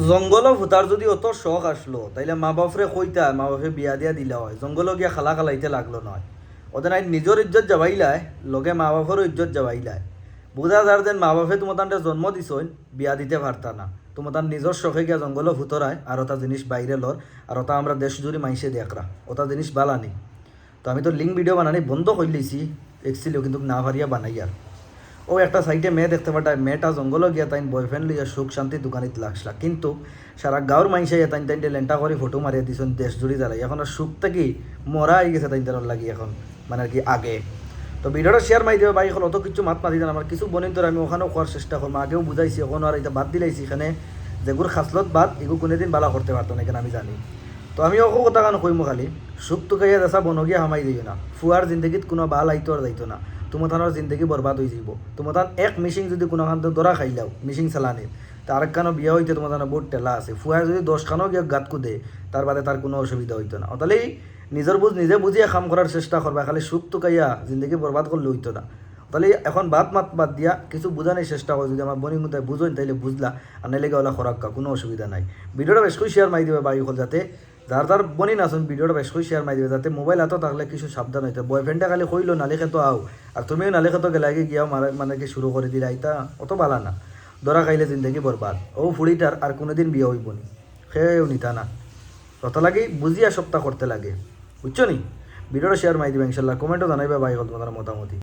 জঙ্গল ভূতার যদি অত শখ আসলো তাইলে মা বাপরে কইতা মা বাপে বিয়া দিয়া দিলা হয়, জঙ্গল গিয়া খালা খালাইতে লাগলো নয়। ওদের নাই নিজের ইজ্জত যাবাইলায়, লগে মা বাপেরও ইজ্জত যাবাইলায়। বুঝা যার যেন মা বাপে তোমার জন্ম দিছইন, বিয়া দিতে পারতা না। তোমার নিজের শখে গিয়া জঙ্গল ভূতরায় আর ওটা জিনিস বাইরে লর, আর ওটা আমরা দেশ জুড়ে মাইসে দেখরা, ওটা জিনিস বালানি। তো আমি তো লিঙ্ক ভিডিও বানানি বন্ধ করে লইছি, দেখছিল কিন্তু না ভারিয়া বানাই আর। ও একটা সাইডে মেয়ে দেখতে পাঠায়, মেয়েটা জঙ্গলও গিয়া তাই বয়ফ্রেন্ড লইয়া সুখ শান্তি দোকানিত লাগছিলা, কিন্তু সারা গাঁর মাইসে তাই তাই লেন্টা করে ফটো মারিয়ে দিছেন দেশ জুড়ি দাঁড়াই। এখন আর সুখ থেকে মরা হয়ে গেছে তাই তার লাগি এখন, মানে আর কি আগে। তো ভিডিওটা শেয়ার মারি দেবে ভাই, এখন অত কিছু মাত মাতি দেন আমার কিছু বনিন তোর, আমি ওখানেও করার চেষ্টা করবো, আগেও বুঝাইছি, এখন আর এটা বাদ দিলাইছি। এখানে যেগুলো খাসলত বাদ এগুলো কোনোদিন বালা করতে পারতো না, এখানে আমি জানি। তো আমি অকো কথা কেন কইমো খালি, সুখ তো খাইয়া দেশা বনগিয়া হামাই দিও না, ফুয়ার জিন্দগিত কোনো বাল আইতো আর যাইতো না। তোমার থানোর জিন্দগি বরবাদ হয়ে যাব। তোমার থান এক মিশিং যদি কোনো খান দরা খাইলাও মিশিং চালানি, তার কানো বিয়া হইতে তোমার থানা বহুত টেলা আছে। ফুয়ায় যদি 10 খানো গিয়ে গাত কুদে, তার বাদে তার কোনো অসুবিধা হইতো না। তাহলে নিজের বুঝ নিজে বুঝিয়ে কাম করার চেষ্টা করবা, খালি সুখ তো খাইয়া জিন্দগি বরবাদ করলে হইতো না। তাহলে এখন বাদ দিয়া কিছু বোঝানোর চেষ্টা করে, যদি আমার বনি মুদায় বুঝোন তাইলে বুঝলা, আর নাইলে ওলা খরাক্কা, কোনো অসুবিধা নাই। ভিডিওটা বেশ করে শেয়ার মারি দেবে বাড়ি হল, যাতে যার যার বনি না শুন ভিডিওটা বেশ করে শেয়ার মারি দেবে, যাতে মোবাইল হাতও থাকলে কিছু সাবধান হইতে। বয়ফ্রেন্ডে খালি কইলো নালিখে তো আও, আর তুমিও নালিখে তো গেলাগে গিয়াও মানে কি শুরু করে দিলা, এটা অত বালা না। ধরা খাইলে জিন্দগি বরবাদ। ও ফুড়িটার আর কোনোদিন বিয়ে হইব নি, সেও নিতা না। তত লাগে বুঝিয়া সপ্তাহ করতে লাগে, বুঝছো নি। ভিডিওটা শেয়ার মারি দিবে ইনশাল্লাহ, কমেন্টও জানাইবে ভাই হল তোমার মতামতি।